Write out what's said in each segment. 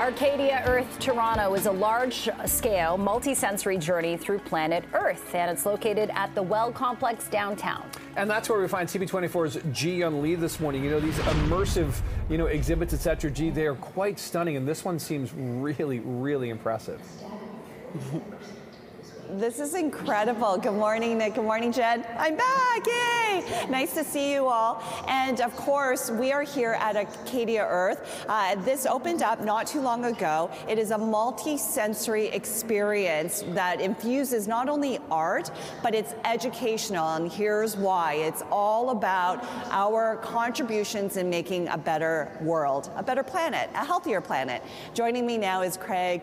Arcadia Earth Toronto is a large-scale, multi-sensory journey through planet Earth, and it's located at the Well Complex downtown. And that's where we find CP24's G on leave this morning. You know, these immersive, exhibits, etc. G, they are quite stunning, and this one seems really, really impressive. This is incredible. Good morning, Nick. Good morning, Jen. I'm back. Yay! Nice to see you all. And of course, we are here at Arcadia Earth. This opened up not too long ago. It is a multi-sensory experience that infuses not only art, but it's educational. And here's why. It's all about our contributions in making a better world, a better planet, a healthier planet. Joining me now is Craig,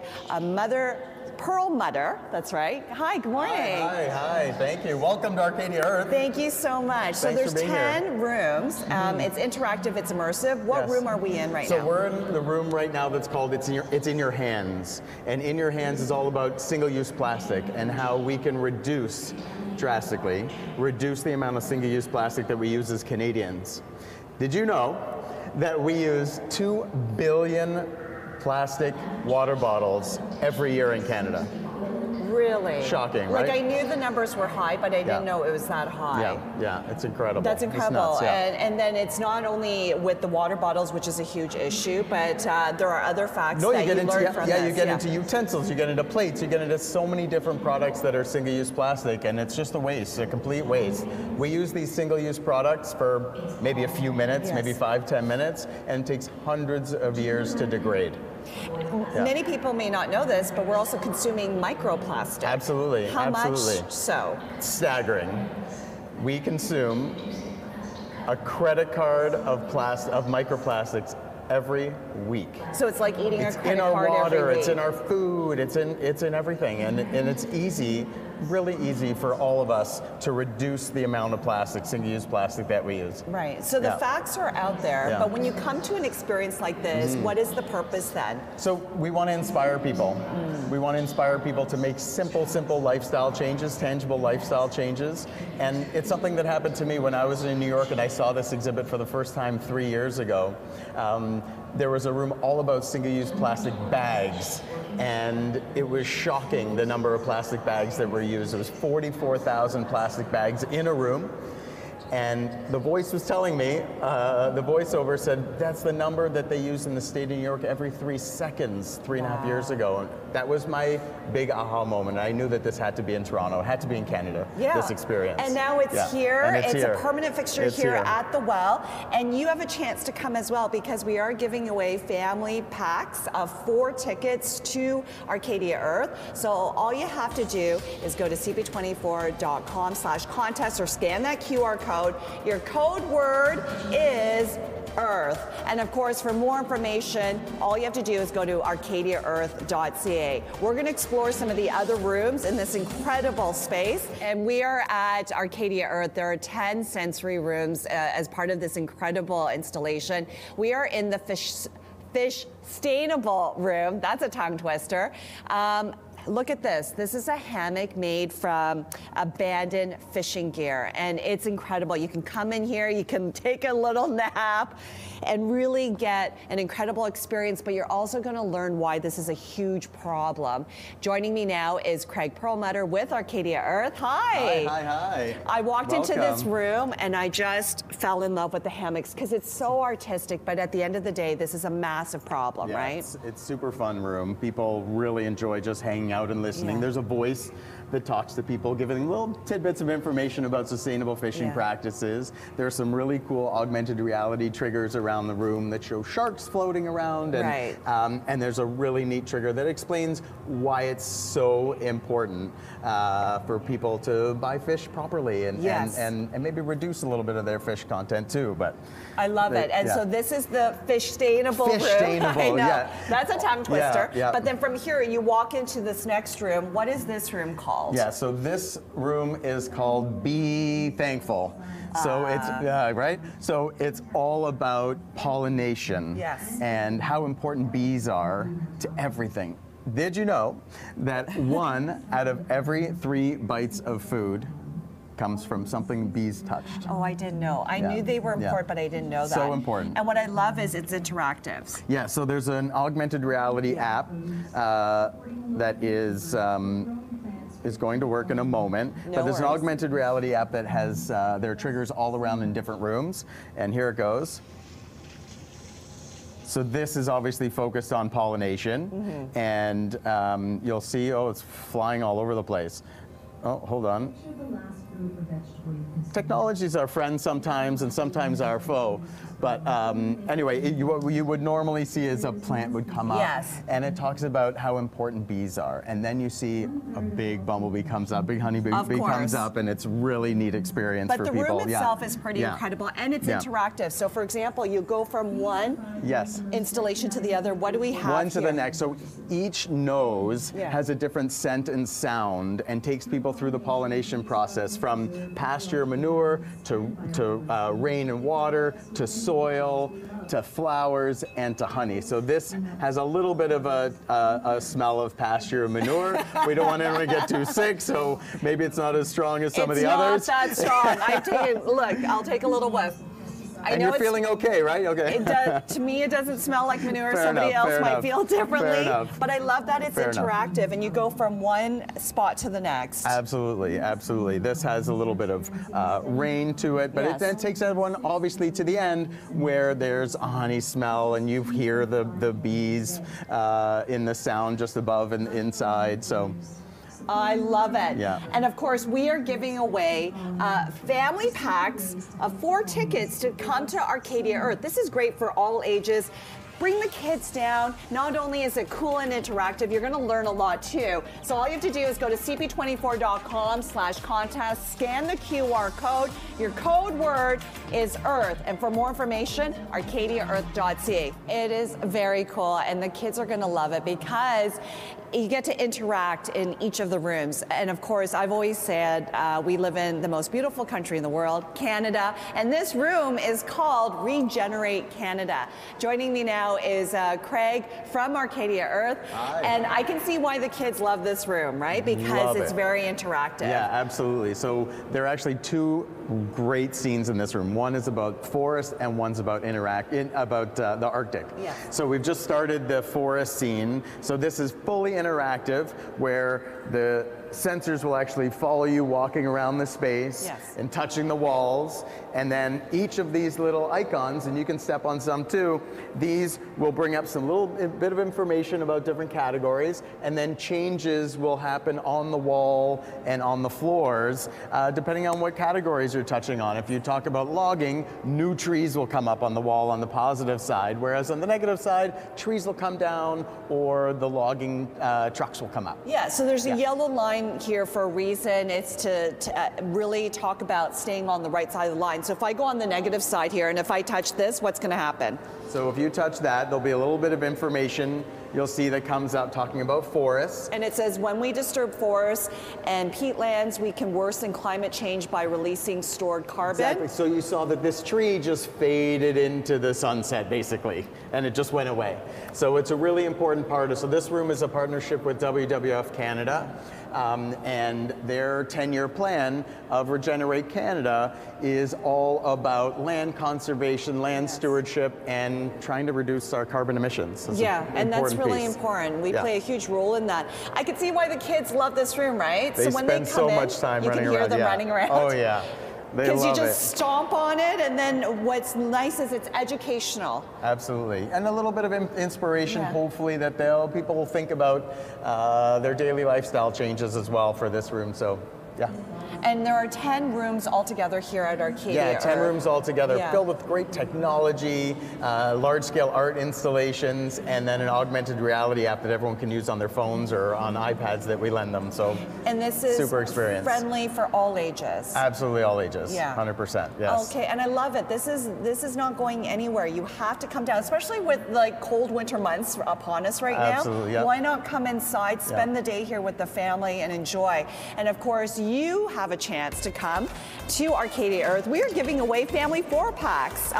Pearl Mutter, that's right. Hi, good morning. Hi, thank you. Welcome to Arcadia Earth. Thank you so much. So there's 10 rooms. It's interactive, it's immersive. What room are we in right now? So we're in the room right now that's called It's in Your Hands. And In Your Hands is all about single-use plastic and how we can drastically reduce the amount of single-use plastic that we use as Canadians. Did you know that we use 2 billion plastic water bottles every year in Canada? Really? Shocking, right? Like, I knew the numbers were high, but I didn't know it was that high. Yeah, it's incredible. That's incredible. It's nuts, yeah. And then it's not only with the water bottles, which is a huge issue, but there are other facts that you learn from this. You get into utensils, you get into plates, you get into so many different products that are single-use plastic, and it's just a waste, a complete waste. We use these single-use products for maybe a few minutes, maybe 5-10 minutes, and it takes hundreds of years to degrade. Many people may not know this, but we're also consuming microplastic. Absolutely. How much so? Staggering. We consume a credit card of microplastics every week. So it's like eating a credit card every week. It's in our water, it's in our food, it's in everything, and it's easy, really easy for all of us to reduce the amount of plastic, single-use plastic that we use. Right, so the facts are out there, but when you come to an experience like this, what is the purpose then? So we want to inspire people. We want to inspire people to make simple lifestyle changes, tangible lifestyle changes, and it's something that happened to me when I was in New York and I saw this exhibit for the first time 3 years ago. There was a room all about single-use plastic bags, and it was shocking the number of plastic bags that were used. It was 44,000 plastic bags in a room, and the voice was telling me, the voiceover said, that's the number that they use in the state of New York every 3 seconds, 3.5 years ago. And that was my big aha moment. I knew that this had to be in Toronto, it had to be in Canada, this experience. And now it's here, and it's a permanent fixture here at the Well, and you have a chance to come as well because we are giving away family packs of 4 tickets to Arcadia Earth. So all you have to do is go to cp24.com/contest or scan that QR code. Your code word is Earth. And of course, for more information, all you have to do is go to arcadiaearth.ca. We're going to explore some of the other rooms in this incredible space. And we are at Arcadia Earth. There are 10 sensory rooms as part of this incredible installation. We are in the fish-stainable room. That's a tongue twister. Look at this. This is a hammock made from abandoned fishing gear, and it's incredible. You can come in here, you can take a little nap, and really get an incredible experience, but you're also going to learn why this is a huge problem. Joining me now is Craig Perlmutter with Arcadia Earth. Hi. Hi. I walked into this room, and I just fell in love with the hammocks because it's so artistic, but at the end of the day, this is a massive problem, right? It's super fun room. People really enjoy just hanging out and listening. There's a voice that talks to people, giving little tidbits of information about sustainable fishing practices. There's some really cool augmented reality triggers around the room that show sharks floating around, and and there's a really neat trigger that explains why it's so important for people to buy fish properly and maybe reduce a little bit of their fish content too. But I love it. And so this is the fish-stainable room. Fish-stainable, That's a tongue twister. But then from here, you walk into this next room. What is this room called? Yeah, so this room is called Be Thankful. So it's, So it's all about pollination and how important bees are to everything. Did you know that 1 out of every 3 bites of food comes from something bees touched. Oh, I didn't know. I knew they were important, but I didn't know that. So important. And what I love is it's interactive. Yeah, so there's an augmented reality app that is going to work in a moment. But there's an augmented reality app that has their triggers all around in different rooms. And here it goes. So this is obviously focused on pollination. And you'll see, oh, it's flying all over the place. Oh, hold on. Technology is our friend sometimes, and sometimes our foe. But anyway, what you would normally see is a plant would come up, and it talks about how important bees are. And then you see a big bumblebee comes up, big honeybee comes up, and it's really neat experience for people. But the room itself is pretty incredible, and it's interactive. So, for example, you go from one installation to the other. What do we have One to the next. So each nose has a different scent and sound, and takes people through the pollination process from pasture manure to rain and water to soil to flowers and to honey. So this has a little bit of a smell of pasture and manure. We don't want anyone to get too sick, so maybe it's not as strong as some of the others. It's not that strong. Look, I'll take a little whiff. And you're feeling okay, right? Okay. It does, to me, it doesn't smell like manure. Somebody else might feel differently. But I love that it's interactive, and you go from one spot to the next. Absolutely, absolutely. This has a little bit of rain to it, but it then takes everyone obviously to the end where there's a honey smell, and you hear the bees in the sound just above and inside. So. I love it. Yeah. And of course, we are giving away family packs of 4 tickets to come to Arcadia Earth. This is great for all ages. Bring the kids down. Not only is it cool and interactive, you're going to learn a lot too. So all you have to do is go to cp24.com/contest, scan the QR code. Your code word is Earth. And for more information, arcadiaearth.ca. It is very cool, and the kids are going to love it because you get to interact in each of the rooms. And of course, I've always said we live in the most beautiful country in the world, Canada, and this room is called Regenerate Canada. Joining me now is Craig from Arcadia Earth. Hi. And I can see why the kids love this room, right? Because it's very interactive. Yeah, absolutely. So there are actually 2 great scenes in this room. One is about forest, and one's about the Arctic. Yes. So we've just started the forest scene. So this is fully interactive, where the sensors will actually follow you walking around the space and touching the walls, and then each of these little icons, and you can step on some too, these will bring up some little bit of information about different categories, and then changes will happen on the wall and on the floors depending on what categories you're touching on. If you talk about logging, new trees will come up on the wall on the positive side, whereas on the negative side, trees will come down or the logging trucks will come up. Yeah, so there's a yellow line here for a reason. It's to really talk about staying on the right side of the line. So if I go on the negative side here, and if I touch this, what's going to happen? So if you touch that, there'll be a little bit of information you'll see that comes up talking about forests. And it says, when we disturb forests and peatlands, we can worsen climate change by releasing stored carbon. Exactly. So you saw that this tree just faded into the sunset, basically, and it just went away. So it's a really important part. So this room is a partnership with WWF Canada. And their 10-year plan of Regenerate Canada is all about land conservation, land stewardship, and trying to reduce our carbon emissions. That's and that's really important. We play a huge role in that. I can see why the kids love this room, right? They so when they come so much time you running can hear around. them running around. Oh yeah. Because you just stomp on it, and then what's nice is it's educational. Absolutely, and a little bit of inspiration, hopefully, that people will think about their daily lifestyle changes as well for this room. So, yeah. And there are 10 rooms altogether here at Arcadia. Yeah, 10 rooms altogether, filled with great technology, large-scale art installations, and then an augmented reality app that everyone can use on their phones or on iPads that we lend them. So, and this is super experience. Friendly for all ages. Absolutely all ages. 100%. Yes. Okay, and I love it. This is not going anywhere. You have to come down, especially with like cold winter months upon us right now. Absolutely. Yeah. Why not come inside, spend the day here with the family, and enjoy? And of course, you have a chance to come to Arcadia Earth. We are giving away family 4-packs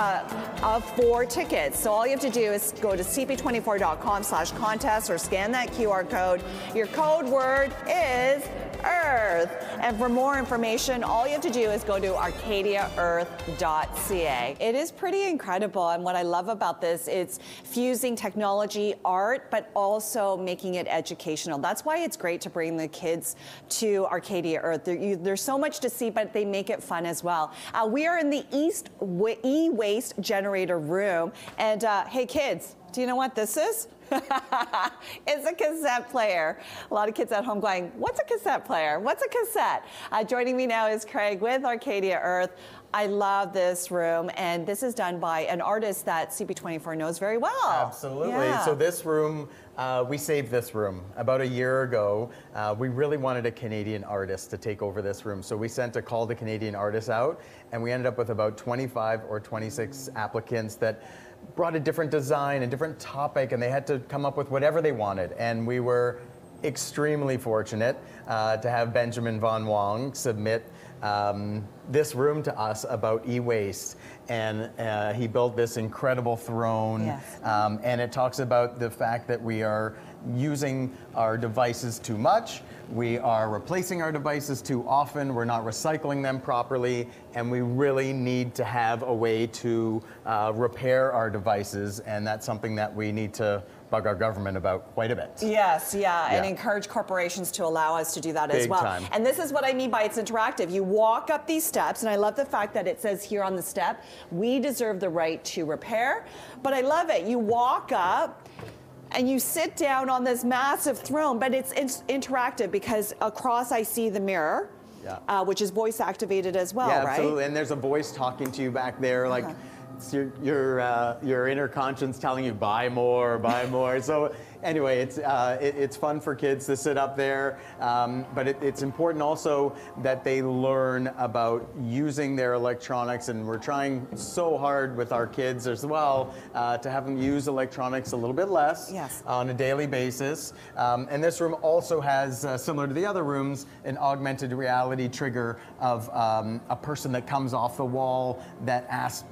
of 4 tickets. So all you have to do is go to cp24.com/contest or scan that QR code. Your code word is Earth. And for more information, all you have to do is go to arcadiaearth.ca. It is pretty incredible, and what I love about this, it's fusing technology, art, but also making it educational. That's why it's great to bring the kids to Arcadia Earth. There's so much to see, but they make it fun as well. We are in the e-waste generator room, and hey kids, do you know what this is? It's a cassette player. A lot of kids at home going, what's a cassette player? What's a cassette? Joining me now is Craig with Arcadia Earth. I love this room, and this is done by an artist that CP24 knows very well. Absolutely. Yeah. So this room, we saved this room about a year ago. We really wanted a Canadian artist to take over this room. So we sent a call to Canadian artists out, and we ended up with about 25 or 26 applicants that brought a different design, a different topic, and they had to come up with whatever they wanted. And we were extremely fortunate to have Benjamin Von Wong submit this room to us about e-waste. And he built this incredible throne. Yes. And it talks about the fact that we are using our devices too much. We are replacing our devices too often. We're not recycling them properly. And we really need to have a way to repair our devices. And that's something that we need to bug our government about quite a bit. Yes, and encourage corporations to allow us to do that as Big well. time. And this is what I mean by it's interactive. You walk up these steps, and I love the fact that it says here on the step, we deserve the right to repair. But I love it. You walk up, and you sit down on this massive throne, but it's interactive because across I see the mirror, which is voice activated as well, yeah, right? Absolutely. And there's a voice talking to you back there, like it's your inner conscience telling you buy more, buy more. So anyway, it's fun for kids to sit up there, but it's important also that they learn about using their electronics, and we're trying so hard with our kids as well to have them use electronics a little bit less on a daily basis. And this room also has, similar to the other rooms, an augmented reality trigger of a person that comes off the wall that asks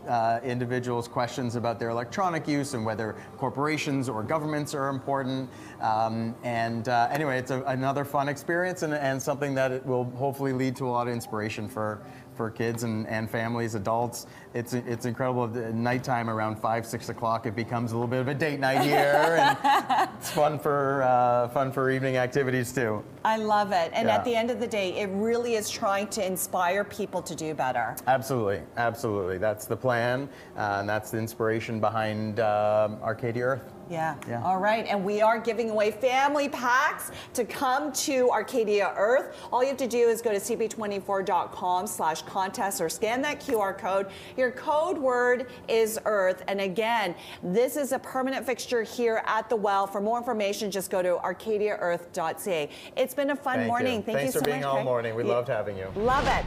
individuals questions about their electronic use and whether corporations or governments are important. Anyway, it's another fun experience and something that it will hopefully lead to a lot of inspiration for kids and families, adults. It's incredible. At nighttime around 5, 6 o'clock, it becomes a little bit of a date night here, and it's fun for evening activities too. I love it. And at the end of the day, it really is trying to inspire people to do better. Absolutely, absolutely. That's the plan, and that's the inspiration behind Arcadia Earth. Yeah. All right. And we are giving away family packs to come to Arcadia Earth. All you have to do is go to cp24.com/contest or scan that QR code. Your code word is Earth. And again, this is a permanent fixture here at the well. For more information, just go to arcadiaearth.ca. It's been a fun morning. Thank you so much. Thanks for being all morning. We loved having you. Love it.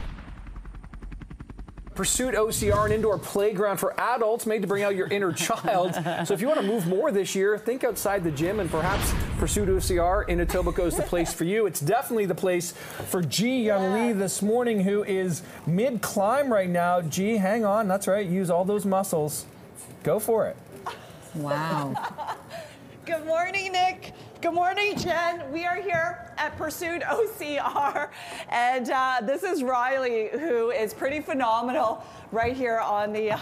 Pursuit OCR, an indoor playground for adults made to bring out your inner child. So if you want to move more this year, think outside the gym, and perhaps Pursuit OCR in Etobicoke is the place for you. It's definitely the place for Ji Young Lee this morning, who is mid-climb right now. Ji, hang on. That's right. Use all those muscles. Go for it. Wow. Good morning, Nick. Good morning, Jen. We are here at Pursuit OCR, and this is Riley, who is pretty phenomenal right here on the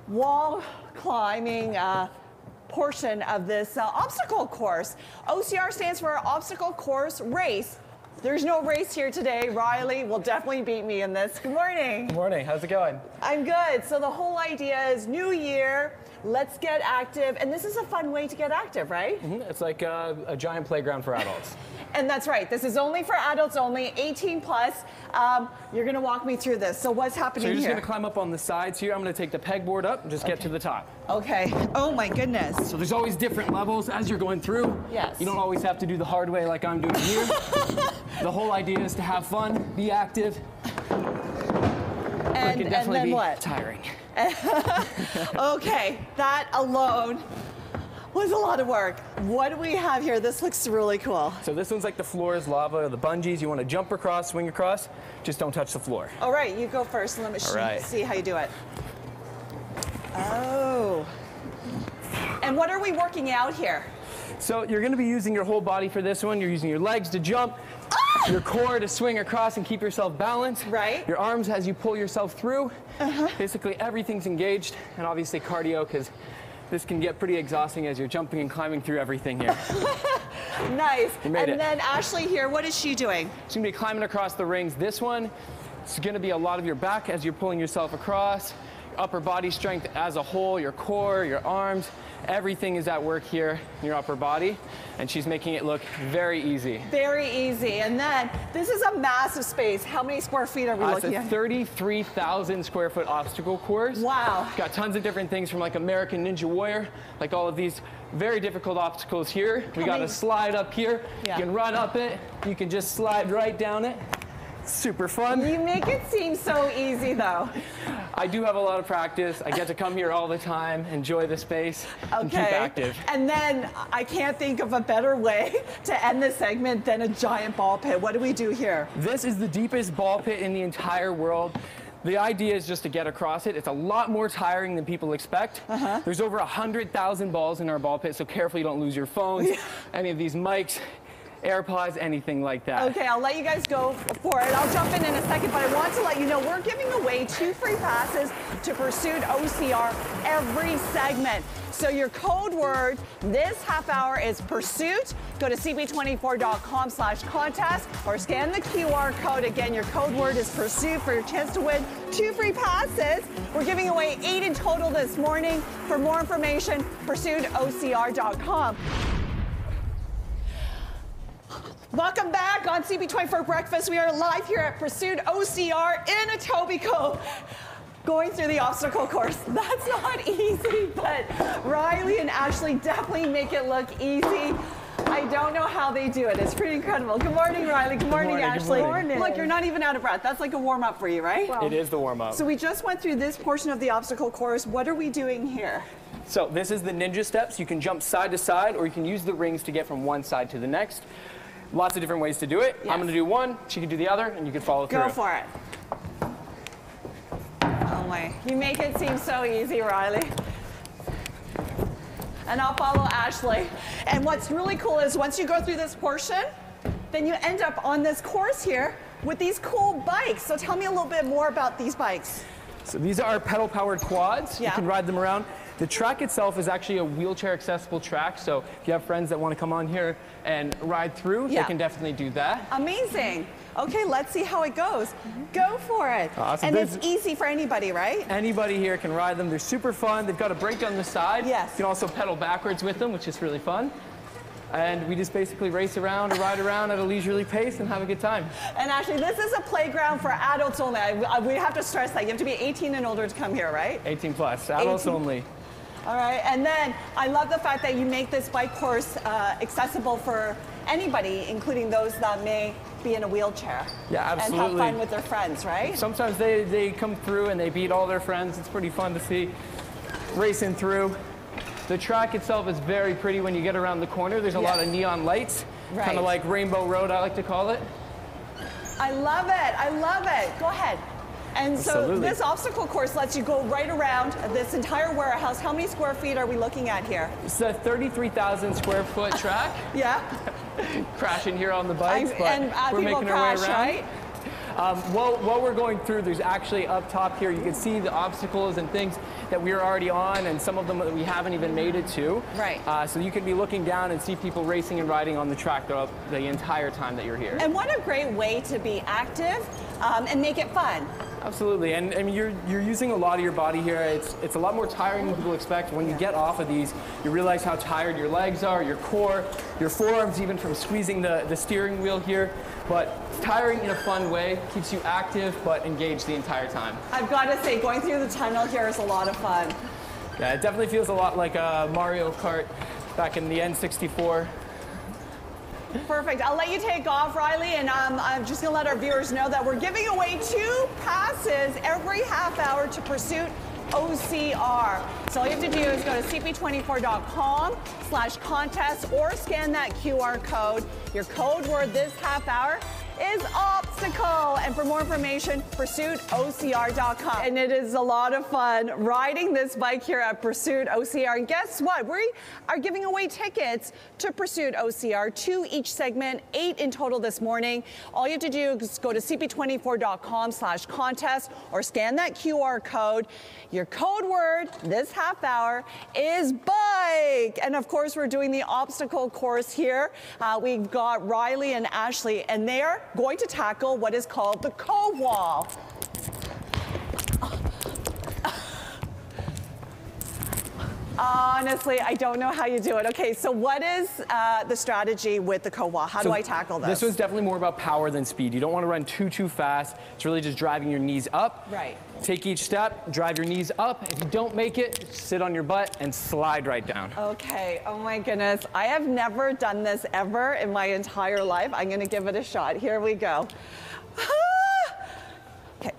wall climbing portion of this obstacle course. OCR stands for Obstacle Course Race. There's no race here today. Riley will definitely beat me in this. Good morning. Good morning. How's it going? I'm good. So the whole idea is new year, let's get active. And this is a fun way to get active, right? Mm-hmm. It's like a giant playground for adults. And that's right. This is only for adults only, 18 plus. You're going to walk me through this. So what's happening So you're just here? going to climb up on the sides here. I'm going to take the pegboard up and just get to the top. Okay. Oh my goodness. So there's always different levels as you're going through. Yes. You don't always have to do the hard way like I'm doing here. The whole idea is to have fun, be active. And, it can definitely then be what? tiring. Okay, that alone was a lot of work. What do we have here? This looks really cool. So this one's like the floor is lava, or the bungees. You want to jump across, swing across, just don't touch the floor. All right, you go first. Let me see how you do it. Oh. And what are we working out here? So you're going to be using your whole body for this one. You're using your legs to jump. Ah! Your core to swing across and keep yourself balanced. Right. Your arms as you pull yourself through. Basically everything's engaged, and obviously cardio, because this can get pretty exhausting as you're jumping and climbing through everything here. Nice. You made it. Then Ashley here, what is she doing? She's gonna be climbing across the rings. This one, it's gonna be a lot of your back as you're pulling yourself across, your upper body strength as a whole, your core, your arms, everything is at work here in your upper body, and she's making it look very easy. Very easy. And then this is a massive space. How many square feet are we looking It's a at? 33,000 square foot obstacle course. Wow. Got tons of different things from like American Ninja Warrior, like all of these very difficult obstacles here. We got a slide up here. Yeah. You can run up it. You can just slide right down it. Super fun. You make it seem so easy though. I do have a lot of practice. I get to come here all the time, enjoy the space, and keep active. And then I can't think of a better way to end this segment than a giant ball pit. What do we do here? This is the deepest ball pit in the entire world. The idea is just to get across it. It's a lot more tiring than people expect. There's over 100,000 balls in our ball pit, so careful you don't lose your phones, any of these mics, AirPods, anything like that. Okay, I'll let you guys go for it. I'll jump in a second, but I want to let you know we're giving away 2 free passes to Pursuit OCR every segment. So your code word this half hour is Pursuit. Go to cp24.com/contest or scan the QR code. Again, your code word is Pursuit for your chance to win 2 free passes. We're giving away 8 in total this morning. For more information, pursuitocr.com. Welcome back on CP24 Breakfast. We are live here at Pursuit OCR in Etobicoke, going through the obstacle course. That's not easy, but Riley and Ashley definitely make it look easy. I don't know how they do it. It's pretty incredible. Good morning, Riley. Good morning, Ashley. Good morning. Look, you're not even out of breath. That's like a warm-up for you, right? It is the warm-up. So we just went through this portion of the obstacle course. What are we doing here? So this is the ninja steps. You can jump side to side, or you can use the rings to get from one side to the next. Lots of different ways to do it. Yes. I'm going to do one, she can do the other, and you can follow through. Go for it. Oh my, you make it seem so easy, Riley. And I'll follow Ashley. And what's really cool is once you go through this portion, then you end up on this course here with these cool bikes. So tell me a little bit more about these bikes. So these are pedal-powered quads. Yeah. You can ride them around. The track itself is actually a wheelchair-accessible track, so if you have friends that want to come on here and ride through, they can definitely do that. Amazing. Okay, let's see how it goes. Go for it. Awesome. And it's easy for anybody, right? Anybody here can ride them. They're super fun. They've got a brake on the side. Yes. You can also pedal backwards with them, which is really fun. And we just basically race around or ride around at a leisurely pace and have a good time. And actually, this is a playground for adults only. We have to stress that. You have to be 18 and older to come here, right? 18 plus, adults 18. only. All right, and then I love the fact that you make this bike course accessible for anybody, including those that may be in a wheelchair. Yeah, absolutely. And have fun with their friends, right? Sometimes they come through and they beat all their friends. It's pretty fun to see racing through. The track itself is very pretty when you get around the corner. There's a lot of neon lights, kind of like Rainbow Road, I like to call it. I love it, I love it. Go ahead. And so this obstacle course lets you go right around this entire warehouse. How many square feet are we looking at here? It's a 33,000 square foot track. Yeah. Crashing here on the bikes, but and we're people making crash, our way around. right? While we're going through, there's actually up top here, you can see the obstacles and things that we're already on, and some of them that we haven't even made it to. Right. So you can be looking down and see people racing and riding on the track throughout the entire time that you're here. And what a great way to be active and make it fun. Absolutely, and I mean you're using a lot of your body here. It's a lot more tiring than people expect. When you get off of these, you realize how tired your legs are, your core, your forearms, even from squeezing the steering wheel here. But it's tiring in a fun way, keeps you active but engaged the entire time. I've got to say, going through the tunnel here is a lot of fun. Yeah, it definitely feels a lot like Mario Kart back in the N64. Perfect. I'll let you take off, Riley, and I'm just going to let our viewers know that we're giving away 2 passes every half hour to Pursuit OCR. So all you have to do is go to cp24.com/contest or scan that QR code. Your code word this half hour is obstacle. And for more information, pursuitocr.com. And it is a lot of fun riding this bike here at Pursuit OCR. And guess what? We are giving away tickets to Pursuit OCR, 2 each segment, 8 in total this morning. All you have to do is go to cp24.com/contest or scan that QR code. Your code word this half hour is bike. And of course, we're doing the obstacle course here. We've got Riley and Ashley, and they're going to tackle what is called the co-wall. Honestly, I don't know how you do it. Okay, so what is the strategy with the co-wall? How do I tackle this? This one's definitely more about power than speed. You don't want to run too fast. It's really just driving your knees up. Right. Take each step, drive your knees up. If you don't make it, sit on your butt and slide right down. Okay, oh my goodness. I have never done this ever in my entire life. I'm gonna give it a shot. Here we go. Okay.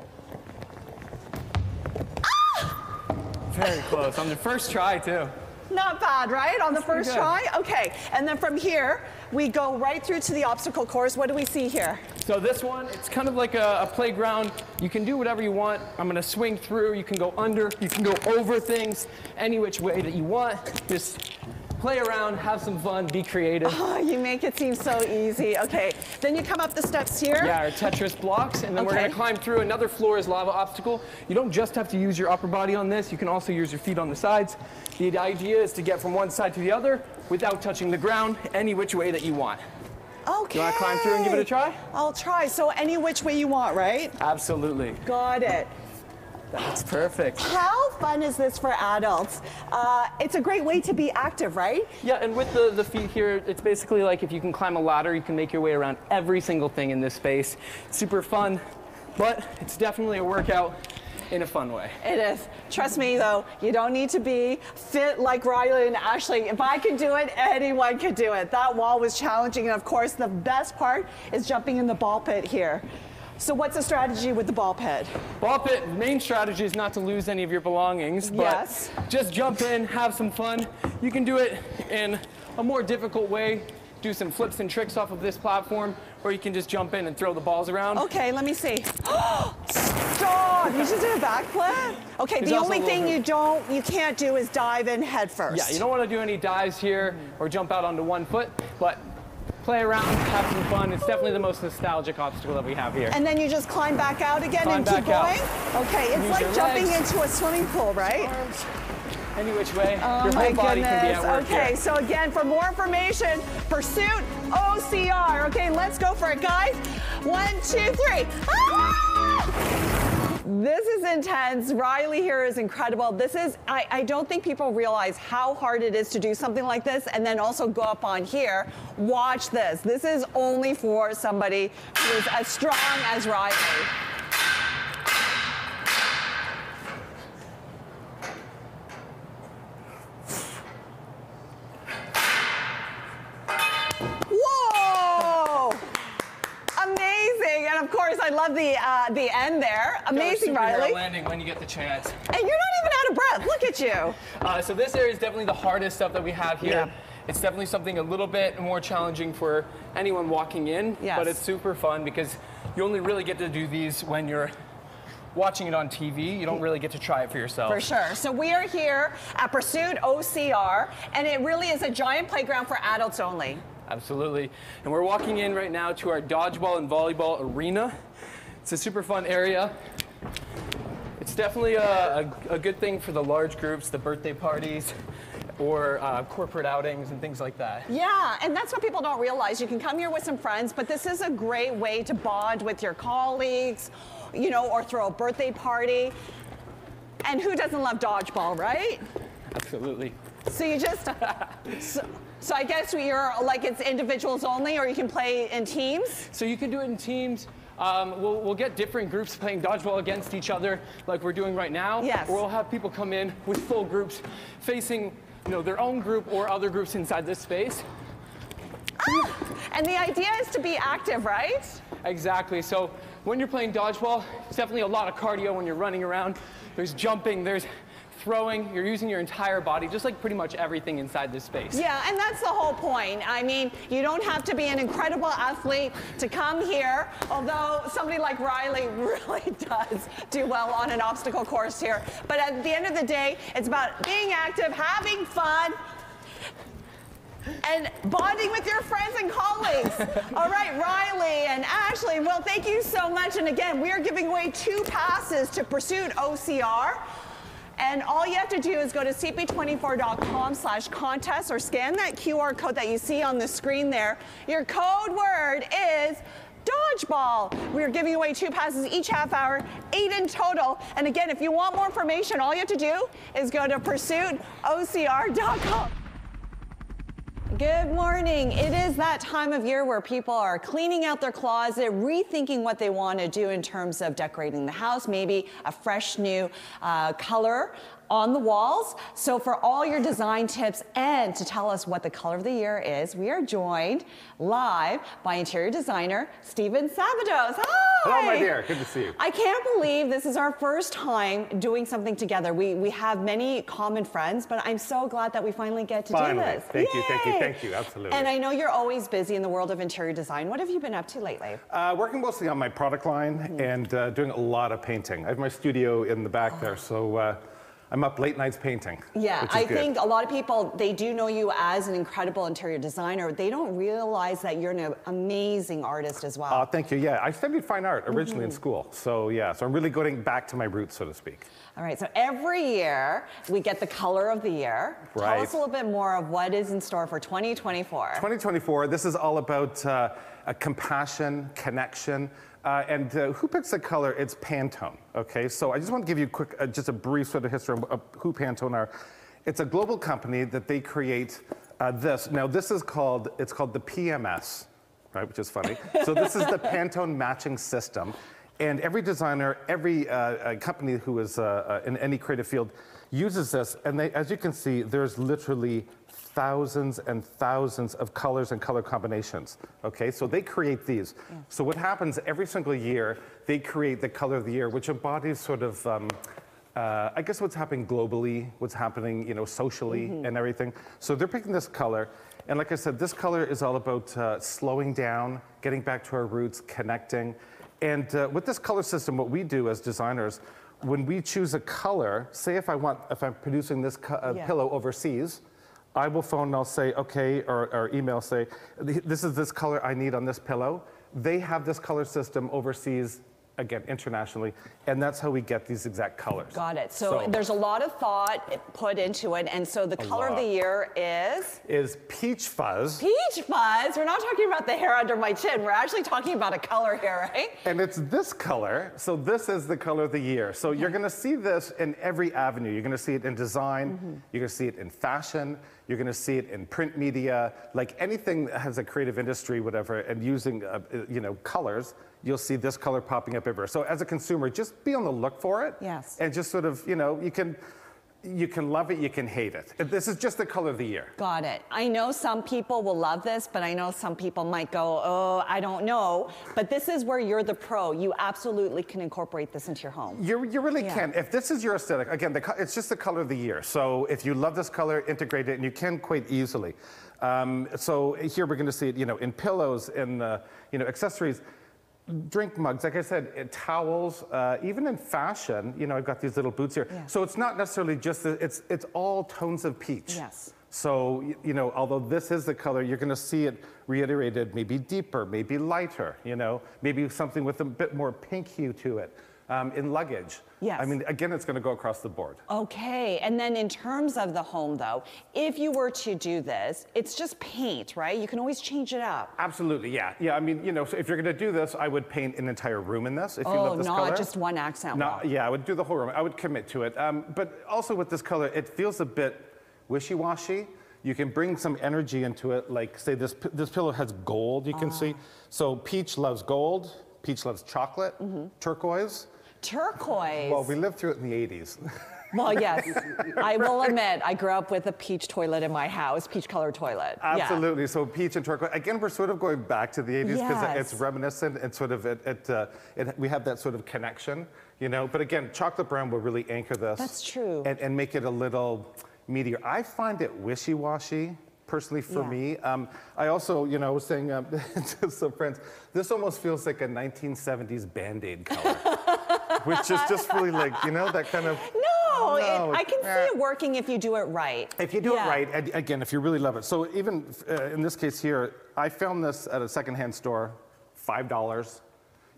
Very close. On the first try, too. Not bad, right? On the first try? Okay, and then from here, we go right through to the obstacle course. What do we see here? So this one, it's kind of like a playground. You can do whatever you want. I'm gonna swing through. You can go under. You can go over things any which way that you want. Just play around, have some fun, be creative. Oh, you make it seem so easy. Okay, then you come up the steps here. Yeah, our Tetris blocks, and then we're gonna climb through another floor is lava obstacle. You don't just have to use your upper body on this. You can also use your feet on the sides. The idea is to get from one side to the other without touching the ground, any which way that you want. Okay. You wanna climb through and give it a try? I'll try. So any which way you want, right? Absolutely. Got it. That's perfect. How fun is this for adults? It's a great way to be active, right? Yeah, and with the feet here, it's basically like if you can climb a ladder, you can make your way around every single thing in this space. Super fun, but it's definitely a workout in a fun way. It is. Trust me though, you don't need to be fit like Riley and Ashley. If I could do it, anyone could do it. That wall was challenging, and of course the best part is jumping in the ball pit here. So what's the strategy with the ball pit? Ball pit, main strategy is not to lose any of your belongings, but just jump in, have some fun. You can do it in a more difficult way, do some flips and tricks off of this platform, or you can just jump in and throw the balls around. Okay, let me see. Stop! You just did a backflip? Okay, the only thing you can't do is dive in head first. Yeah, you don't want to do any dives here or jump out onto one foot, but play around, have some fun. It's definitely the most nostalgic obstacle that we have here. And then you just climb back out again and keep going? Okay, it's like jumping into a swimming pool, right? Arms, any which way. Oh your whole body can be at work Okay, here. so again, for more information, Pursuit OCR. Okay, let's go for it, guys. 1, 2, 3. Ah! This is intense. Riley here is incredible. This is, I don't think people realize how hard it is to do something like this and then also go up on here. Watch this. This is only for somebody who is as strong as Riley. Whoa! Amazing, and of course I love the end there. Amazing, Riley. Landing when you get the chance. And you're not even out of breath. Look at you. So this area is definitely the hardest stuff that we have here. Yeah. It's definitely something a little bit more challenging for anyone walking in, but it's super fun because you only really get to do these when you're watching it on TV. You don't really get to try it for yourself. For sure. So we are here at Pursuit OCR, and it really is a giant playground for adults only. Absolutely. And we're walking in right now to our dodgeball and volleyball arena. It's a super fun area. It's definitely a good thing for the large groups, the birthday parties, or corporate outings and things like that. Yeah, and that's what people don't realize. You can come here with some friends, but this is a great way to bond with your colleagues, you know, or throw a birthday party. And who doesn't love dodgeball, right? Absolutely. So you just, so I guess you're like it's individuals only, or you can play in teams? So you can do it in teams. We'll get different groups playing dodgeball against each other like we're doing right now. Yes. Or we'll have people come in with full groups facing their own group or other groups inside this space. And the idea is to be active, right? Exactly. So when you're playing dodgeball, it's definitely a lot of cardio when you're running around. There's jumping, there's throwing, you're using your entire body, just like pretty much everything inside this space. Yeah, and that's the whole point. I mean, you don't have to be an incredible athlete to come here, although somebody like Riley really does do well on an obstacle course here. But at the end of the day, it's about being active, having fun, and bonding with your friends and colleagues. All right, Riley and Ashley, well, thank you so much. And again, we are giving away 2 passes to Pursuit OCR. And all you have to do is go to cp24.com/contest or scan that QR code that you see on the screen there. Your code word is dodgeball. We're giving away 2 passes each half hour, 8 in total. And again, if you want more information, all you have to do is go to pursuitocr.com. Good morning. It is that time of year where people are cleaning out their closet, rethinking what they want to do in terms of decorating the house, maybe a fresh new color on the walls. So for all your design tips and to tell us what the color of the year is, we are joined live by interior designer Steven Sabados. Hi! Hello, my dear. Good to see you. I can't believe this is our first time doing something together. We have many common friends, but I'm so glad that we finally get to do this. Thank you, thank you, absolutely. And I know you're always busy in the world of interior design. What have you been up to lately? Working mostly on my product line and doing a lot of painting. I have my studio in the back there, so I'm up late nights painting. Yeah, I think a lot of people, they do know you as an incredible interior designer. They don't realize that you're an amazing artist as well. Thank you. Yeah, I studied fine art originally in school. So yeah, so I'm really going back to my roots, so to speak. All right, so every year we get the color of the year. Right. Tell us a little bit more of what is in store for 2024. 2024, this is all about compassion, connection. And who picks the color? It's Pantone, okay? So I just want to give you just a brief sort of history of who Pantone are. It's a global company that they create this. Now this is it's called the PMS, right, which is funny. So this is the Pantone matching system. And every designer, every company who is in any creative field uses this. And as you can see, there's literally thousands and thousands of colors and color combinations, okay? So they create these. Yeah. So what happens every single year, they create the color of the year, which embodies sort of, I guess what's happening globally, what's happening, socially and everything. So they're picking this color. And like I said, this color is all about slowing down, getting back to our roots, connecting. And with this color system, what we do as designers, when we choose a color, say if I'm producing this pillow overseas, I will phone and I'll say, okay, or email say, this is this color I need on this pillow. They have this color system overseas, again, internationally, and that's how we get these exact colors. Got it. So there's a lot of thought put into it, and so the color of the year is Peach Fuzz. Peach Fuzz? We're not talking about the hair under my chin. We're actually talking about a color here, right? And it's this color, so this is the color of the year. So you're gonna see this in every avenue. You're gonna see it in design, you're gonna see it in fashion, you're gonna see it in print media, like anything that has a creative industry, whatever, and using colors, you'll see this color popping up everywhere. So as a consumer, just be on the look for it. Yes. And just sort of, you can love it, you can hate it. This is just the color of the year. Got it. I know some people will love this, but I know some people might go, oh, I don't know. But this is where you're the pro. You absolutely can incorporate this into your home. You really can. If this is your aesthetic, again, it's just the color of the year. So if you love this color, integrate it, and you can quite easily. So here we're going to see it, in pillows, in accessories. Drink mugs, like I said, towels, even in fashion, I've got these little boots here. Yeah. So it's not necessarily just, it's all tones of peach. Yes. So, although this is the color, you're gonna see it reiterated, maybe deeper, maybe lighter, maybe something with a bit more pink hue to it. In luggage. Yes. I mean, again, it's going to go across the board. Okay, and then in terms of the home, though, if you were to do this, it's just paint, right? You can always change it up. Absolutely, yeah. Yeah, I mean, so if you're going to do this, I would paint an entire room in this. If you love this color. Not just one accent wall. Yeah, I would do the whole room. I would commit to it. But also with this color, it feels a bit wishy-washy. You can bring some energy into it, like, say, this pillow has gold, you can see. So peach loves gold. Peach loves chocolate, turquoise. Turquoise. Well, we lived through it in the 80s. Well, yes, I will admit, I grew up with a peach toilet in my house, peach colored toilet. Absolutely. Yeah. So peach and turquoise. Again, we're sort of going back to the 80s because Yes. it's reminiscent and sort of we have that sort of connection, you know. But again, chocolate brown will really anchor this. That's true. And make it a little meatier. I find it wishy-washy. Personally, for me, I also, you know, was saying to some friends, this almost feels like a 1970s Band-Aid color, which is just really like, you know, that kind of. No, I can see it working if you do it right. If you do it right, and again, if you really love it. So even in this case here, I found this at a secondhand store, $5.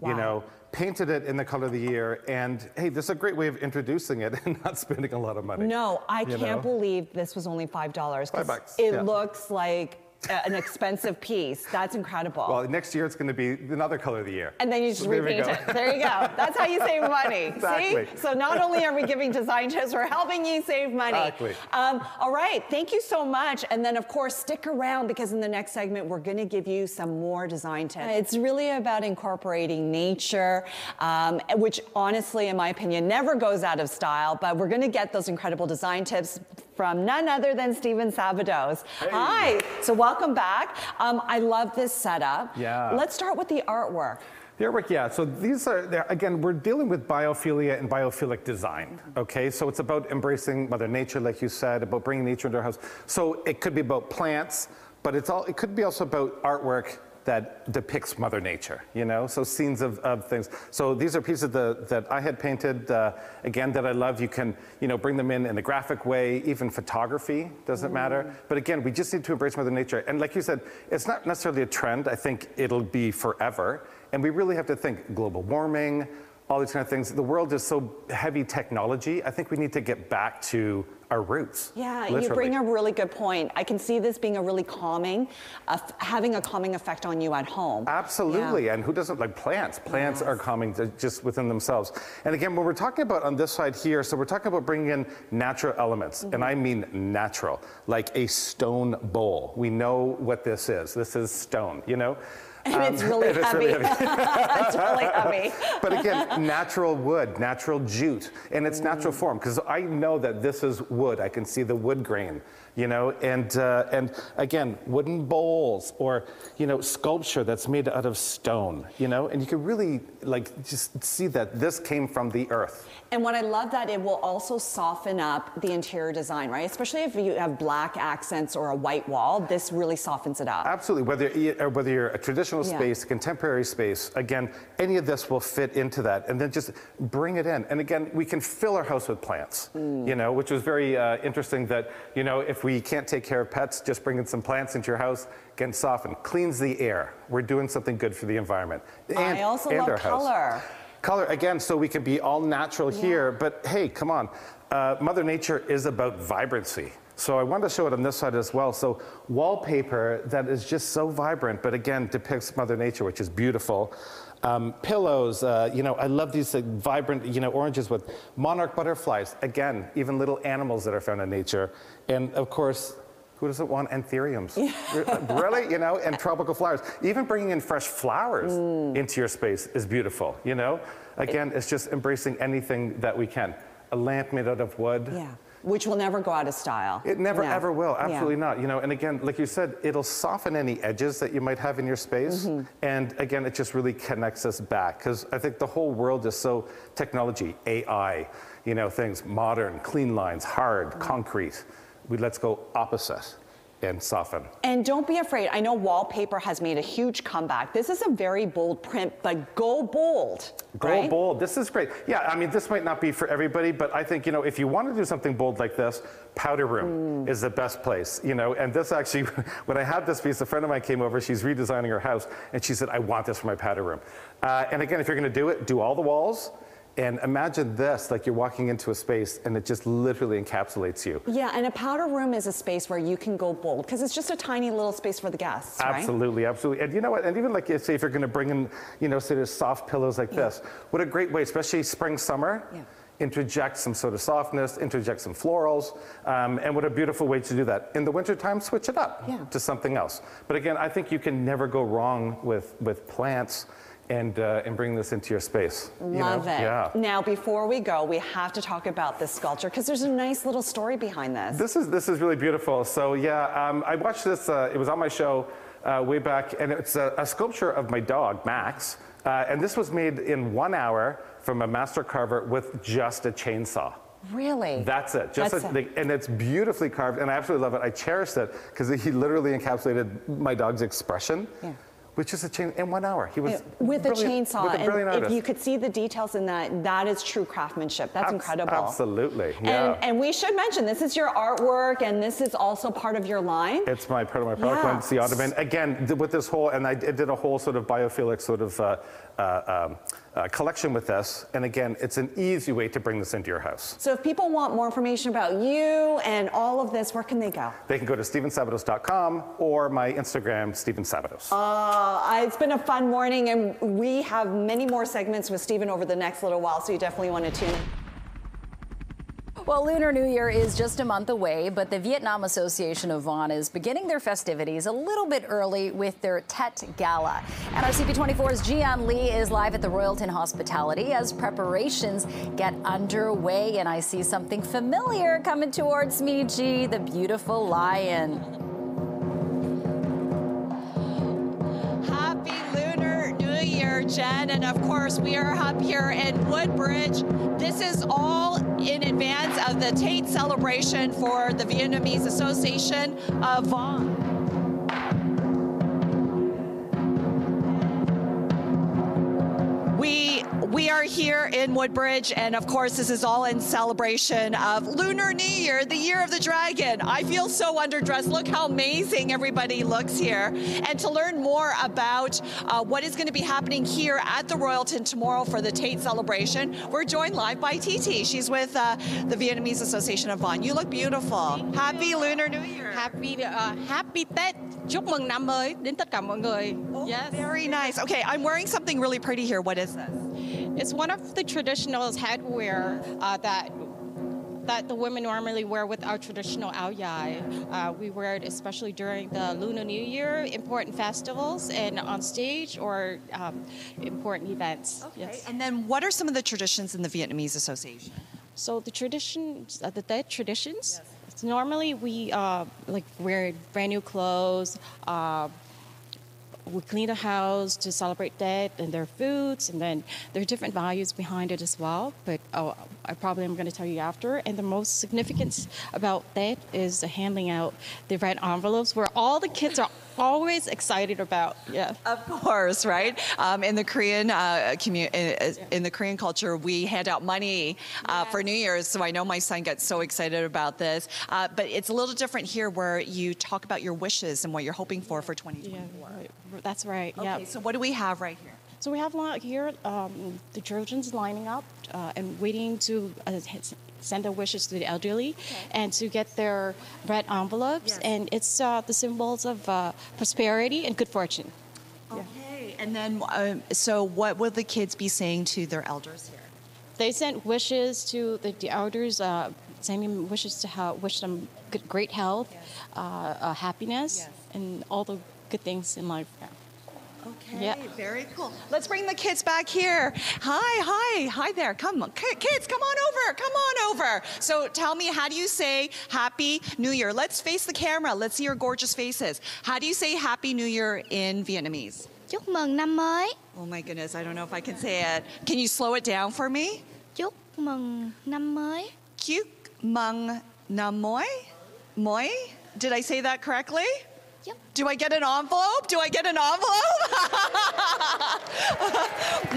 Wow. You know, painted it in the color of the year, and hey, this is a great way of introducing it and not spending a lot of money. No, I can't believe this was only $5. $5. It looks like an expensive piece. That's incredible. Well, next year it's going to be another color of the year. And then you just So there we repaint go. it. There you go. That's how you save money. Exactly. See? So not only are we giving design tips, we're helping you save money. Exactly. All right. Thank you so much. And then, of course, stick around because in the next segment, we're going to give you some more design tips. It's really about incorporating nature, which honestly, in my opinion, never goes out of style. But we're going to get those incredible design tips from none other than Steven Sabados. Hey. Hi. So welcome back. I love this setup. Yeah. Let's start with the artwork. The artwork, yeah. So these are, again, we're dealing with biophilia and biophilic design, okay? So it's about embracing Mother Nature, like you said, about bringing nature into our house. So it could be about plants, but it could be also about artwork that depicts Mother Nature, you know? So scenes of things. So these are pieces that I had painted, again, that I love. You can, you know, bring them in a graphic way, even photography, doesn't matter. But again, we just need to embrace Mother Nature. And like you said, it's not necessarily a trend. I think it'll be forever. And we really have to think global warming, all these kind of things. The world is so heavy technology. I think we need to get back to our roots. Yeah, literally. you bring a really good point. I can see this being a really calming, having a calming effect on you at home. Absolutely, Yeah. and who doesn't like plants? Plants are calming just within themselves. And again, when we're talking about on this side here, so we're talking about bringing in natural elements, and I mean natural, like a stone bowl. We know what this is. This is stone, you know? And it's really heavy. It's really heavy. But again, natural wood, natural jute, and its natural form, because I know that this is wood. I can see the wood grain, you know, and again, wooden bowls or, you know, sculpture that's made out of stone, you know, and you can really like just see that this came from the earth. And what I love that it will also soften up the interior design, right? Especially if you have black accents or a white wall, this really softens it up. Absolutely, whether you're a traditional space, contemporary space, again, any of this will fit into that, and then just bring it in. And again, we can fill our house with plants, you know, which was very interesting that, you know, if we can't take care of pets, just bring in some plants into your house, again, soften, cleans the air. We're doing something good for the environment. I also love color. Color, again, so we can be all natural here, but hey, come on. Mother Nature is about vibrancy. So I wanted to show it on this side as well. So wallpaper that is just so vibrant, but again, depicts Mother Nature, which is beautiful. Pillows, you know, I love these vibrant, you know, oranges with monarch butterflies. Again, even little animals that are found in nature. And of course, who doesn't want anthuriums? Really, you know, and tropical flowers. Even bringing in fresh flowers into your space is beautiful, you know? Again, it's just embracing anything that we can. A lamp made out of wood. Yeah, which will never go out of style. It never ever will, absolutely Yeah. not. You know, and again, like you said, it'll soften any edges that you might have in your space. And again, it just really connects us back. Because I think the whole world is so technology, AI, you know, things, modern, clean lines, hard, concrete. Let's go opposite and soften. And don't be afraid. I know wallpaper has made a huge comeback. This is a very bold print, but go bold. Go bold. This is great. Yeah, I mean, this might not be for everybody, but I think, you know, if you want to do something bold like this, powder room is the best place, you know. And this actually, when I had this piece, a friend of mine came over, she's redesigning her house, and she said, I want this for my powder room. And again, if you're going to do it, do all the walls. And imagine this, like you're walking into a space and it just literally encapsulates you. Yeah, and a powder room is a space where you can go bold because it's just a tiny little space for the guests, right? Absolutely, absolutely. And you know what, and even like, say if you're gonna bring in, you know, say there's soft pillows like this, what a great way, especially spring, summer, interject some sort of softness, interject some florals, and what a beautiful way to do that. In the wintertime, switch it up to something else. But again, I think you can never go wrong with plants, and bring this into your space. Love it. Yeah. Now, before we go, we have to talk about this sculpture because there's a nice little story behind this. This is really beautiful. So yeah, I watched this. It was on my show way back, and it's a sculpture of my dog Max. And this was made in 1 hour from a master carver with just a chainsaw. Really? That's it. And it's beautifully carved, and I absolutely love it. I cherished it because he literally encapsulated my dog's expression. Yeah. Which is a chain in 1 hour. He was with a chainsaw. With a brilliant artist. If you could see the details in that, that is true craftsmanship. That's incredible. Absolutely. Yeah. And we should mention this is your artwork, and this is also part of your line. It's part of my product line. It's the Ottoman. Again, with this whole, and I did a whole sort of biophilic sort of collection with this. And again, it's an easy way to bring this into your house. So if people want more information about you and all of this, where can they go? They can go to stevensabados.com or my Instagram, Steven Sabados. It's been a fun morning, and we have many more segments with Steven over the next little while, so you definitely want to tune in. Well, Lunar New Year is just a month away, but the Vietnam Association of Vaughan is beginning their festivities a little bit early with their Tet Gala. And our CP24's Jian Lee is live at the Royalton Hospitality as preparations get underway. And I see something familiar coming towards me, G, the beautiful lion. Happy Lunar New Year, Jen. And of course, we are up here in Woodbridge. This is all in advance of the Tet celebration for the Vietnamese Association of Vaughan. We are here in Woodbridge, and of course this is all in celebration of Lunar New Year, the year of the dragon. I feel so underdressed. Look how amazing everybody looks here. And to learn more about what is going to be happening here at the Royalton tomorrow for the Tet celebration, we're joined live by TT. She's with the Vietnamese Association of Vaughan. You look beautiful. Happy Lunar New Year. Happy Tết. Chúc mừng năm mới đến tất cả mọi người. Yes. Very nice. Okay, I'm wearing something really pretty here. What is this? It's one of the traditional headwear that the women normally wear with our traditional ao dai. We wear it especially during the Lunar New Year, important festivals, and on stage or important events. Okay. Yes. And then what are some of the traditions in the Vietnamese Association? So the traditions, the Tết traditions. Yes. Normally we like wear brand new clothes. We clean the house to celebrate Tet and their foods, and then there are different values behind it as well. But I probably am going to tell you after. And the most significance about Tet is the handing out the red envelopes, where all the kids are always excited about. Yeah, of course, right? In the Korean in the Korean culture, we hand out money for New Year's. So I know my son gets so excited about this. But it's a little different here, where you talk about your wishes and what you're hoping for 2024. Yeah, that's right. Okay, so what do we have right here? So we have here the children's lining up and waiting to send their wishes to the elderly and to get their red envelopes. Yes. And it's the symbols of prosperity and good fortune. Okay, yeah. And then so what will the kids be saying to their elders here? They sent wishes to the elders, sending wishes to wish them great health, happiness, and all the good things in life. Yeah. Okay, yeah. Very cool. Let's bring the kids back here. Hi there. Come on, kids, come on over. So tell me, how do you say Happy New Year? Let's face the camera. Let's see your gorgeous faces. How do you say Happy New Year in Vietnamese? Chúc mừng năm mới. Oh my goodness, I don't know if I can say it. Can you slow it down for me? Chúc mừng năm mới. Chúc mừng năm mới. Moi? Did I say that correctly? Do I get an envelope?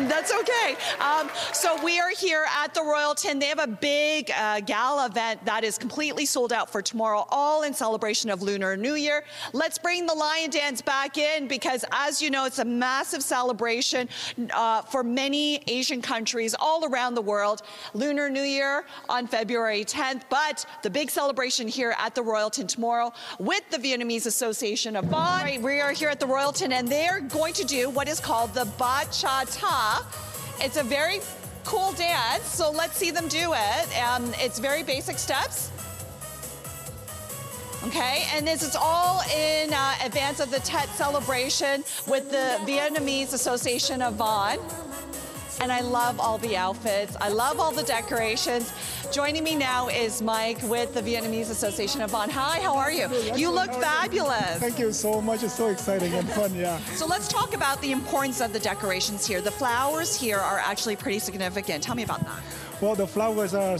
That's okay. So we are here at the Royalton. They have a big gala event that is completely sold out for tomorrow, all in celebration of Lunar New Year. Let's bring the lion dance back in, because as you know, it's a massive celebration for many Asian countries all around the world. Lunar New Year on February 10th, but the big celebration here at the Royalton tomorrow with the Vietnamese Association of Vaughan. Right, we are here at the Royalton, and they're going to do what is called the Bachata. It's a very cool dance, so let's see them do it. It's very basic steps. Okay, and this is all in advance of the Tet celebration with the Vietnamese Association of Vaughan. And I love all the outfits. I love all the decorations. Joining me now is Mike with the Vietnamese Association of Vaughan. Hi, how are you? You look fabulous. Thank you so much. It's so exciting and fun, yeah. So let's talk about the importance of the decorations here. The flowers here are actually pretty significant. Tell me about that. Well, the flowers are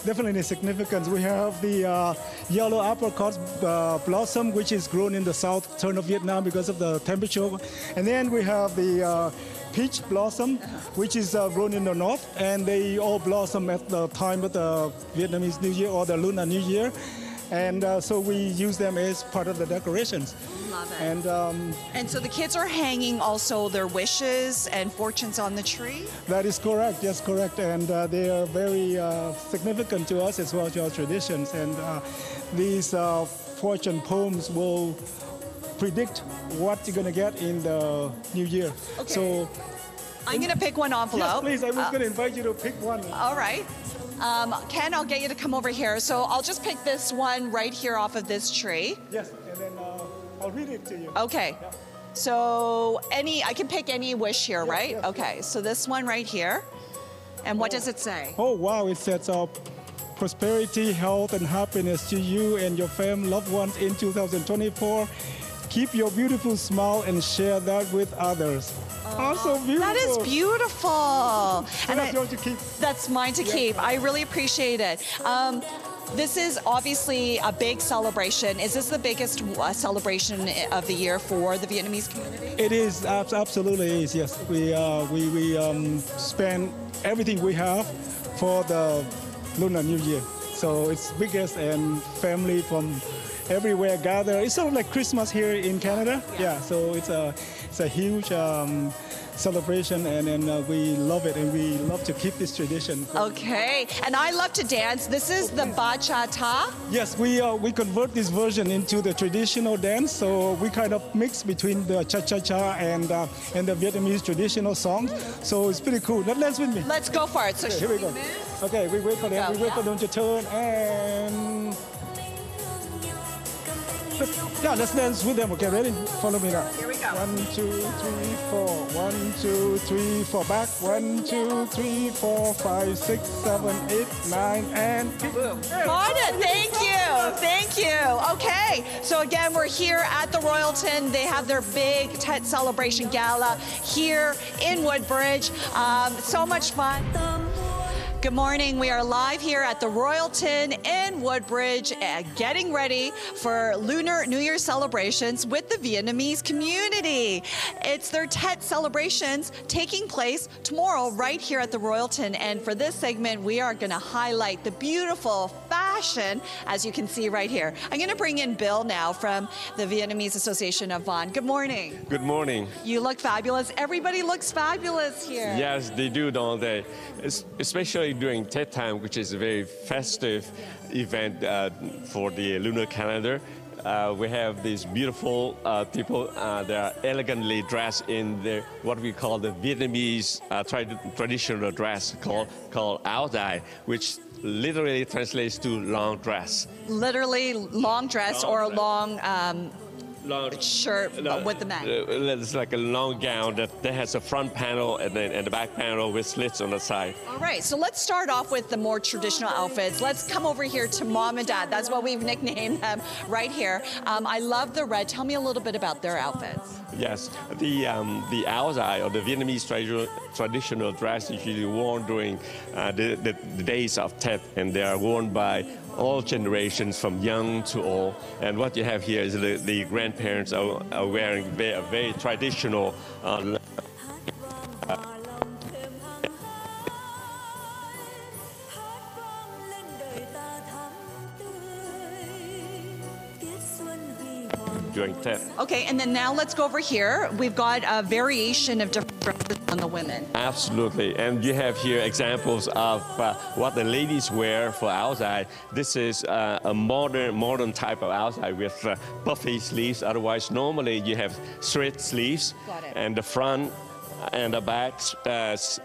definitely significant. We have the yellow apricot blossom, which is grown in the southern of Vietnam because of the temperature. And then we have the peach blossom, which is grown in the north, and they all blossom at the time of the Vietnamese New Year or the Lunar New Year. And so we use them as part of the decorations. Love it. And so the kids are hanging also their wishes and fortunes on the tree? That is correct, yes, correct. And they are very significant to us as well, to our traditions. And these fortune poems will predict what you're going to get in the new year. Okay. So I'm going to pick one envelope. Yes, please. I was going to invite you to pick one. All right. Ken, I'll get you to come over here. So I'll just pick this one right here off of this tree. Yes, and then I'll read it to you. Okay. Yeah. So I can pick any wish here, right? Yes. Okay. So this one right here. And what does it say? Oh, wow. It says prosperity, health, and happiness to you and your family, loved ones in 2024. Keep your beautiful smile and share that with others. Oh, so beautiful. That is beautiful. And that's yours to keep. That's mine to keep. I really appreciate it. This is obviously a big celebration. Is this the biggest celebration of the year for the Vietnamese community? It is, absolutely is, yes. We spend everything we have for the Lunar New Year. So it's biggest, and family from everywhere gather. It's sort of like Christmas here in Canada. Yeah, so it's a huge celebration, and we love it, and we love to keep this tradition. Okay, and I love to dance. This is the bachata. Yes, we convert this version into the traditional dance, so we kind of mix between the cha-cha-cha and the Vietnamese traditional songs. So it's pretty cool. Now dance with me. Let's go for it. So okay, here we go. Okay, we wait for them. We wait for them to turn, and yeah, let's dance with them. Okay, ready? Follow me now. Here we go. 1, 2, 3, 4. 1, 2, 3, 4. Back. 1, 2, 3, 4, 5, 6, 7, 8, 9, and boom. Got it. Thank you. Thank you. Okay. So again, we're here at the Royalton. They have their big Tet celebration gala here in Woodbridge. So much fun. Good morning. We are live here at the Royalton in Woodbridge, getting ready for Lunar New Year celebrations with the Vietnamese community. It's their Tet celebrations taking place tomorrow right here at the Royalton. And for this segment, we are going to highlight the beautiful fashion, as you can see right here. I'm going to bring in Bill now from the Vietnamese Association of Vaughan. Good morning. Good morning. You look fabulous. Everybody looks fabulous here. Yes, they do, don't they? Especially during Tet time, which is a very festive event for the lunar calendar. We have these beautiful people. They are elegantly dressed in what we call the Vietnamese traditional dress called áo dài, which literally translates to long dress. Literally long dress or a long shirt with the men. It's like a long gown that has a front panel and the back panel with slits on the side. All right, so let's start off with the more traditional outfits. Let's come over here to Mom and Dad. That's what we've nicknamed them right here. I love the red. Tell me a little bit about their outfits. Yes, the áo dài, or the Vietnamese traditional dress, is usually worn during the days of Tet, and they are worn by all generations from young to old. And what you have here is the grandparents are wearing a very traditional during Tet. Okay, and then now let's go over here. We've got a variation of different dresses on the women. Absolutely, and you have here examples of what the ladies wear for áo dài. This is a modern type of áo dài with puffy sleeves. Otherwise, normally you have straight sleeves, and the front and the back has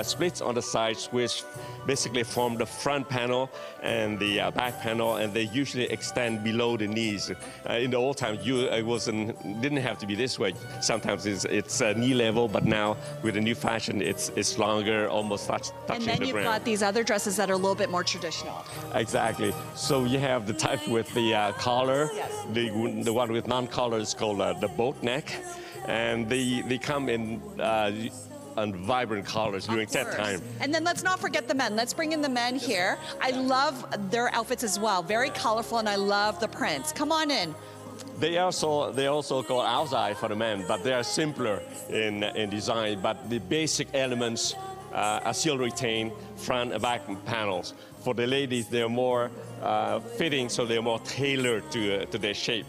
splits on the sides, which basically form the front panel and the back panel, and they usually extend below the knees. In the old time, it didn't have to be this way. Sometimes it's knee level, but now with the new fashion, it's longer, almost touching the ground. And then you've got these other dresses that are a little bit more traditional. Exactly. So you have the type with the collar. Yes. The one with non-collar is called the boat neck, and they come in vibrant colors during that time. And then let's not forget the men. Let's bring in the men here. I love their outfits as well. Very colorful, and I love the prints. Come on in. They also call outside for the men, but they are simpler in design. But the basic elements are still retained, front and back panels. For the ladies, they're more fitting, so they're more tailored to their shape.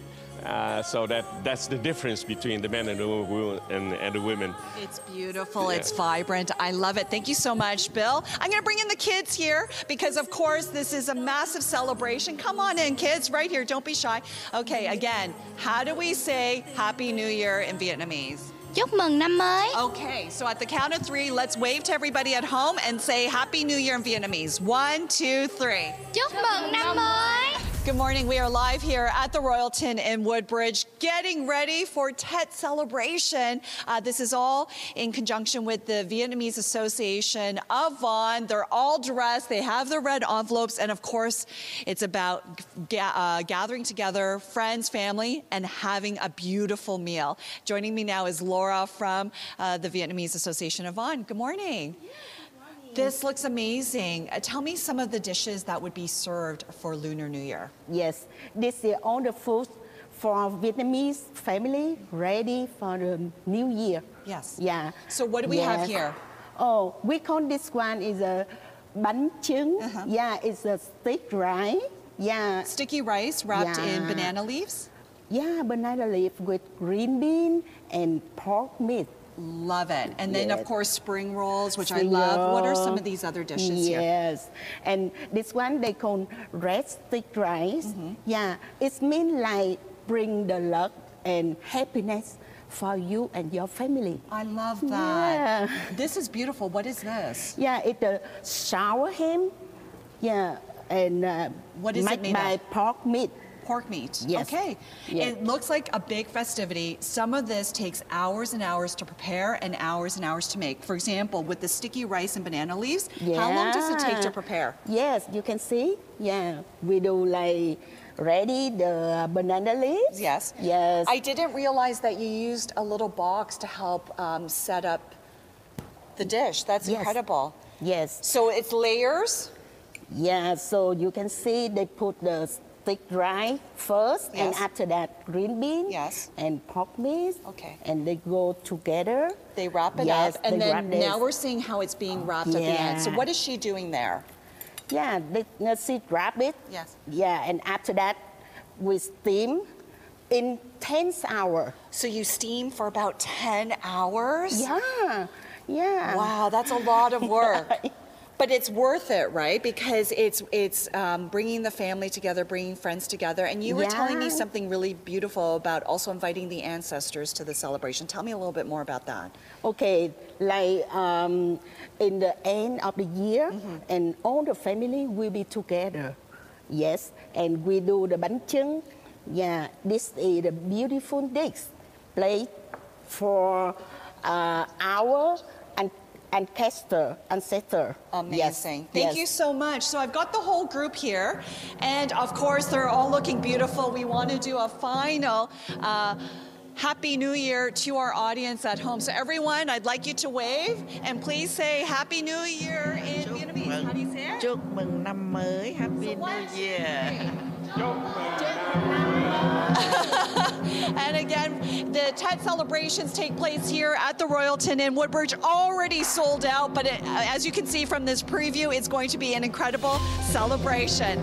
So that's the difference between the men and the women. It's beautiful. Yeah. It's vibrant. I love it. Thank you so much, Bill. I'm going to bring in the kids here because, of course, this is a massive celebration. Come on in, kids, right here. Don't be shy. Okay, again, how do we say Happy New Year in Vietnamese? Chúc mừng năm mới. Okay, so at the count of 3, let's wave to everybody at home and say Happy New Year in Vietnamese. 1, 2, 3. Chúc mừng năm mới. Good morning. We are live here at the Royalton in Woodbridge, getting ready for Tet celebration. This is all in conjunction with the Vietnamese Association of Vaughan. They're all dressed. They have their red envelopes. And of course, it's about gathering together friends, family, and having a beautiful meal. Joining me now is Laura from the Vietnamese Association of Vaughan. Good morning. This looks amazing. Tell me some of the dishes that would be served for Lunar New Year. Yes, this is all the food for Vietnamese family ready for the New Year. Yes. Yeah. So what do we have here? Oh, we call this one is a bánh trứng. Yeah, it's a sticky rice. Yeah. Sticky rice wrapped in banana leaves? Yeah, banana leaf with green bean and pork meat. Love it. And then, of course, spring rolls, which I love. What are some of these other dishes here? Yes. And this one they call red stick rice. Yeah. It means like bring the luck and happiness for you and your family. I love that. Yeah. This is beautiful. What is this? Yeah, it's a sour ham. Yeah. And what is it made by pork meat. Pork meat. Yes. Okay. Yes. It looks like a big festivity. Some of this takes hours and hours to prepare and hours to make. For example, with the sticky rice and banana leaves, how long does it take to prepare? Yes, you can see. Yeah, we do like ready the banana leaves. Yes. Yes. I didn't realize that you used a little box to help set up the dish. That's incredible. Yes. So it's layers? Yeah, so you can see they put the dry first, and after that green bean and pork meat, and they go together. They wrap it up, and then now we're seeing how it's being wrapped at the end. So what is she doing there? Yeah, she wrap it. Yes. Yeah, and after that we steam in 10 hours. So you steam for about 10 hours? Yeah, yeah. Wow, that's a lot of work. But it's worth it, right? Because it's bringing the family together, bringing friends together. And you were telling me something really beautiful about also inviting the ancestors to the celebration. Tell me a little bit more about that. Okay, like in the end of the year, and all the family will be together. Yes, and we do the bánh trứng. Yeah, this is the beautiful dish plate for our ancestor. Amazing. Thank you so much. So I've got the whole group here, and of course they're all looking beautiful. We want to do a final Happy New Year to our audience at home. So everyone, I'd like you to wave and please say Happy New Year in Vietnamese. How do you say it? Chúc mừng năm mới. Happy New Year. And again, the Tet celebrations take place here at the Royalton in Woodbridge, already sold out, but as you can see from this preview, it's going to be an incredible celebration.